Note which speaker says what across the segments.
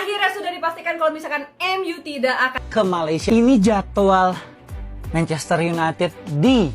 Speaker 1: akhirnya sudah dipastikan kalau misalkan MU tidak akan
Speaker 2: ke Malaysia. Ini jadwal Manchester United di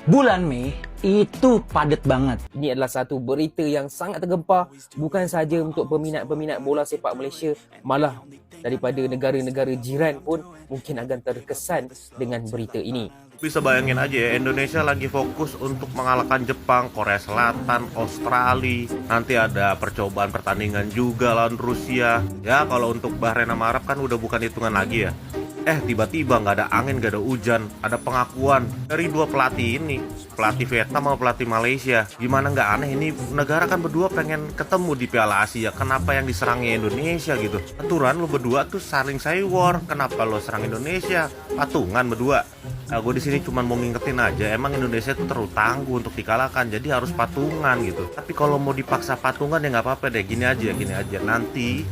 Speaker 2: bulan Mei itu padat banget.
Speaker 3: Ini adalah satu berita yang sangat tergempar, bukan sahaja untuk peminat-peminat bola sepak Malaysia, malah daripada negara-negara jiran pun mungkin akan terkesan dengan berita ini.
Speaker 4: Bisa bayangin aja ya, Indonesia lagi fokus untuk mengalahkan Jepang, Korea Selatan, Australia. Nanti ada percobaan pertandingan juga lawan Rusia. Ya kalau untuk Bahrain sama Arab kan udah bukan hitungan lagi ya. Tiba-tiba nggak ada angin, nggak ada hujan. Ada pengakuan dari dua pelatih ini, pelatih Vietnam sama pelatih Malaysia. Gimana nggak aneh, ini negara kan berdua pengen ketemu di Piala Asia. Kenapa yang diserangnya Indonesia gitu? Aturan lo berdua tuh saling war. Kenapa lo serang Indonesia? Patungan berdua. Nah, gue di sini cuma mau ngingetin aja, emang Indonesia itu terlalu tangguh untuk dikalahkan, jadi harus patungan gitu. Tapi kalau mau dipaksa patungan ya nggak apa-apa deh, gini aja. Nanti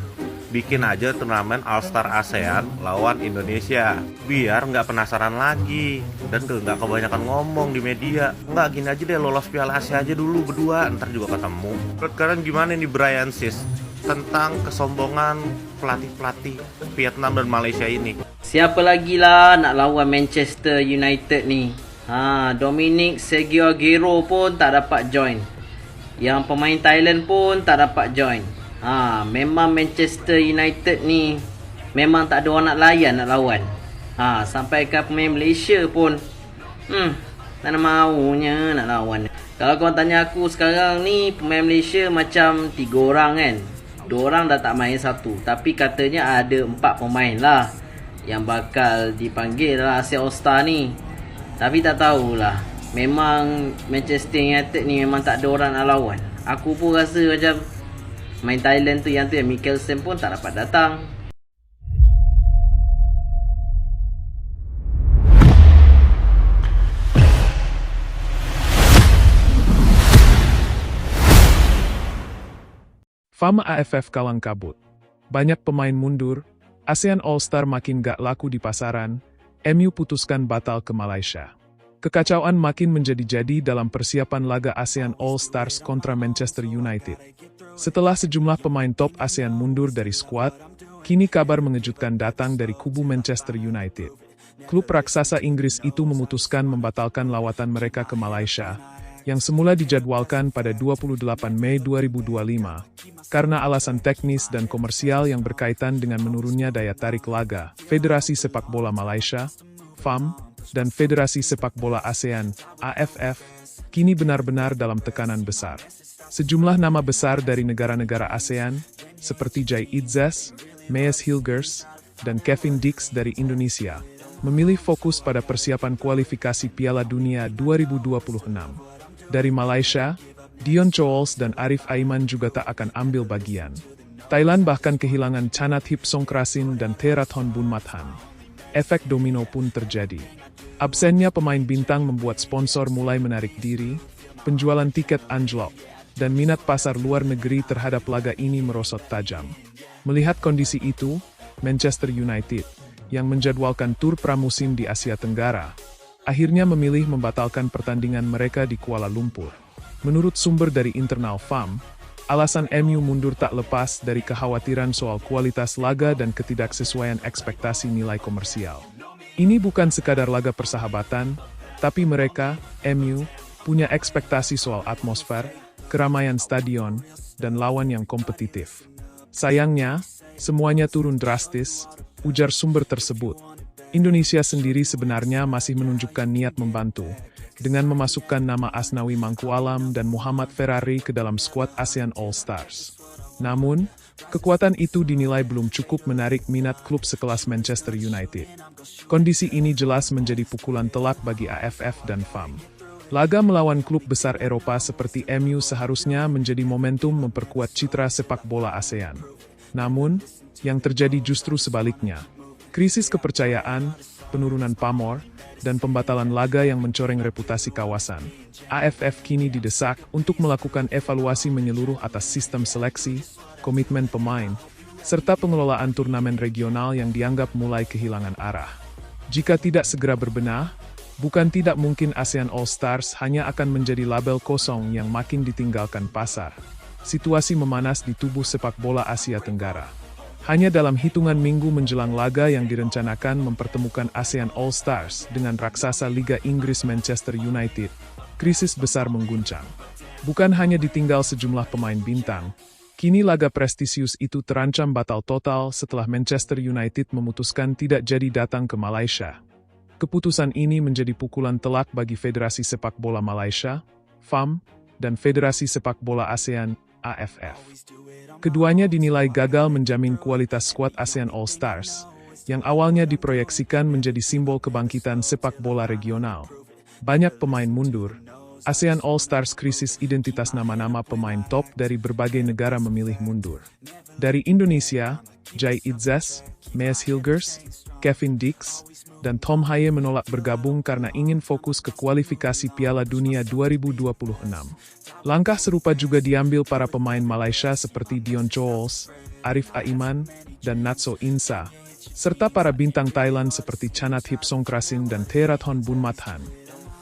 Speaker 4: bikin aja turnamen All Star ASEAN lawan Indonesia, biar nggak penasaran lagi dan nggak kebanyakan ngomong di media. Nggak, gini aja deh, lolos Piala Asia aja dulu berdua, ntar juga ketemu. Menurut kalian gimana nih Brian Sis tentang kesombongan pelatih-pelatih Vietnam dan Malaysia ini?
Speaker 5: Siapa lagi lah nak lawan Manchester United ni? Dominic Sergio Aguero pun tak dapat join. Yang pemain Thailand pun tak dapat join. Memang Manchester United ni memang tak ada orang nak layan, nak lawan. Sampai ke pemain Malaysia pun tak nak maunya nak lawan. Kalau korang tanya aku sekarang ni, pemain Malaysia macam 3 orang kan. 2 orang dah tak main 1. Tapi katanya ada 4 pemain lah yang bakal dipanggil lah Asia All Star ni. Tapi tak tahulah, memang Manchester United ni memang tak ada orang nak lawan. Aku pun rasa macam main Thailand tu yang Mikkelsen pun tak dapat datang.
Speaker 6: Fama AFF kalang kabut. Banyak pemain mundur, ASEAN All-Star makin gak laku di pasaran, MU putuskan batal ke Malaysia. Kekacauan makin menjadi-jadi dalam persiapan laga ASEAN All-Stars kontra Manchester United. Setelah sejumlah pemain top ASEAN mundur dari skuad, kini kabar mengejutkan datang dari kubu Manchester United. Klub raksasa Inggris itu memutuskan membatalkan lawatan mereka ke Malaysia, yang semula dijadwalkan pada 28 Mei 2025, karena alasan teknis dan komersial yang berkaitan dengan menurunnya daya tarik laga. Federasi Sepak Bola Malaysia, FAM, dan Federasi Sepak Bola ASEAN, AFF, kini benar-benar dalam tekanan besar. Sejumlah nama besar dari negara-negara ASEAN, seperti Jai Itzes, Mees Hilgers, dan Kevin Dix dari Indonesia, memilih fokus pada persiapan kualifikasi Piala Dunia 2026. Dari Malaysia, Dion Chols dan Arif Aiman juga tak akan ambil bagian. Thailand bahkan kehilangan Chanat Hipsongkrasin dan Therathon Bunmathan. Efek domino pun terjadi. Absennya pemain bintang membuat sponsor mulai menarik diri, penjualan tiket anjlok, dan minat pasar luar negeri terhadap laga ini merosot tajam. Melihat kondisi itu, Manchester United, yang menjadwalkan tur pramusim di Asia Tenggara, akhirnya memilih membatalkan pertandingan mereka di Kuala Lumpur. Menurut sumber dari internal FAM, alasan MU mundur tak lepas dari kekhawatiran soal kualitas laga dan ketidaksesuaian ekspektasi nilai komersial. Ini bukan sekadar laga persahabatan, tapi mereka, MU, punya ekspektasi soal atmosfer, keramaian stadion, dan lawan yang kompetitif. Sayangnya, semuanya turun drastis, ujar sumber tersebut. Indonesia sendiri sebenarnya masih menunjukkan niat membantu, dengan memasukkan nama Asnawi Mangkualam dan Muhammad Ferrari ke dalam skuad ASEAN All-Stars. Namun, kekuatan itu dinilai belum cukup menarik minat klub sekelas Manchester United. Kondisi ini jelas menjadi pukulan telak bagi AFF dan FAM. Laga melawan klub besar Eropa seperti MU seharusnya menjadi momentum memperkuat citra sepak bola ASEAN. Namun, yang terjadi justru sebaliknya. Krisis kepercayaan, penurunan pamor, dan pembatalan laga yang mencoreng reputasi kawasan. AFF kini didesak untuk melakukan evaluasi menyeluruh atas sistem seleksi, komitmen pemain, serta pengelolaan turnamen regional yang dianggap mulai kehilangan arah. Jika tidak segera berbenah, bukan tidak mungkin ASEAN All-Stars hanya akan menjadi label kosong yang makin ditinggalkan pasar. Situasi memanas di tubuh sepak bola Asia Tenggara. Hanya dalam hitungan minggu menjelang laga yang direncanakan mempertemukan ASEAN All Stars dengan raksasa Liga Inggris Manchester United, krisis besar mengguncang. Bukan hanya ditinggal sejumlah pemain bintang, kini laga prestisius itu terancam batal total setelah Manchester United memutuskan tidak jadi datang ke Malaysia. Keputusan ini menjadi pukulan telak bagi Federasi Sepak Bola Malaysia, FAM, dan Federasi Sepak Bola ASEAN, AFF. Keduanya dinilai gagal menjamin kualitas skuad ASEAN All Stars, yang awalnya diproyeksikan menjadi simbol kebangkitan sepak bola regional. Banyak pemain mundur, ASEAN All Stars krisis identitas, nama-nama pemain top dari berbagai negara memilih mundur. Dari Indonesia, Jai Idzas, Mees Hilgers, Kevin Dix, dan Tom Haye menolak bergabung karena ingin fokus ke kualifikasi Piala Dunia 2026. Langkah serupa juga diambil para pemain Malaysia seperti Dion Chols, Arif Aiman, dan Natso Insa, serta para bintang Thailand seperti Chanat Hipsongkrasin dan Therathon Bunmathan.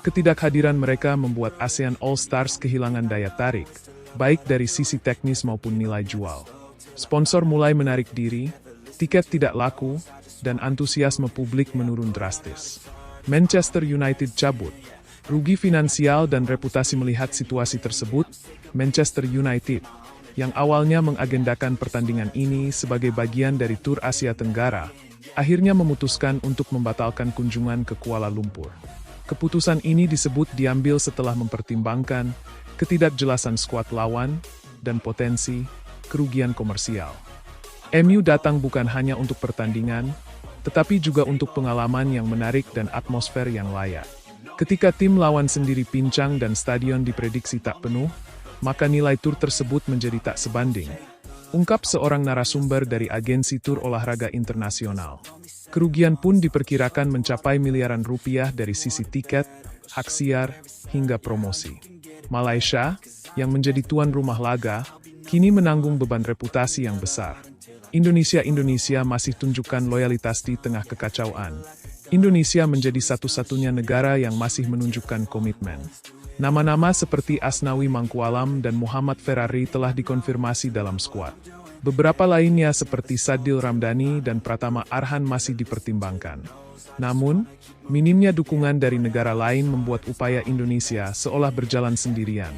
Speaker 6: Ketidakhadiran mereka membuat ASEAN All Stars kehilangan daya tarik, baik dari sisi teknis maupun nilai jual. Sponsor mulai menarik diri, tiket tidak laku, dan antusiasme publik menurun drastis. Manchester United cabut. Rugi finansial dan reputasi. Melihat situasi tersebut, Manchester United, yang awalnya mengagendakan pertandingan ini sebagai bagian dari Tur Asia Tenggara, akhirnya memutuskan untuk membatalkan kunjungan ke Kuala Lumpur. Keputusan ini disebut diambil setelah mempertimbangkan ketidakjelasan skuad lawan dan potensi kerugian komersial. MU datang bukan hanya untuk pertandingan, tetapi juga untuk pengalaman yang menarik dan atmosfer yang layak. Ketika tim lawan sendiri pincang dan stadion diprediksi tak penuh, maka nilai tur tersebut menjadi tak sebanding. Ungkap seorang narasumber dari agensi tur olahraga internasional. Kerugian pun diperkirakan mencapai miliaran rupiah dari sisi tiket, hak siar, hingga promosi. Malaysia, yang menjadi tuan rumah laga, kini menanggung beban reputasi yang besar. Indonesia masih tunjukkan loyalitas di tengah kekacauan. Indonesia menjadi satu-satunya negara yang masih menunjukkan komitmen. Nama-nama seperti Asnawi Mangkualam dan Muhammad Ferrari telah dikonfirmasi dalam skuad. Beberapa lainnya seperti Sadil Ramdhani dan Pratama Arhan masih dipertimbangkan. Namun, minimnya dukungan dari negara lain membuat upaya Indonesia seolah berjalan sendirian.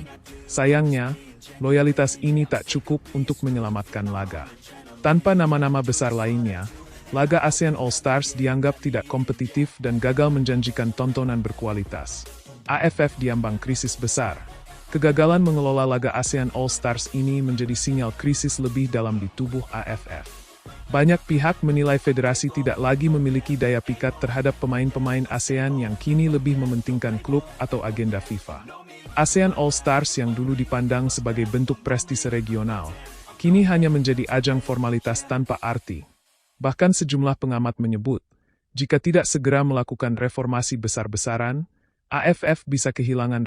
Speaker 6: Sayangnya, loyalitas ini tak cukup untuk menyelamatkan laga. Tanpa nama-nama besar lainnya, laga ASEAN All Stars dianggap tidak kompetitif dan gagal menjanjikan tontonan berkualitas. AFF diambang krisis besar. Kegagalan mengelola laga ASEAN All Stars ini menjadi sinyal krisis lebih dalam di tubuh AFF. Banyak pihak menilai federasi tidak lagi memiliki daya pikat terhadap pemain-pemain ASEAN yang kini lebih mementingkan klub atau agenda FIFA. ASEAN All Stars yang dulu dipandang sebagai bentuk prestise regional, kini hanya menjadi ajang formalitas tanpa arti. Bahkan sejumlah pengamat menyebut, jika tidak segera melakukan reformasi besar-besaran, AFF bisa kehilangan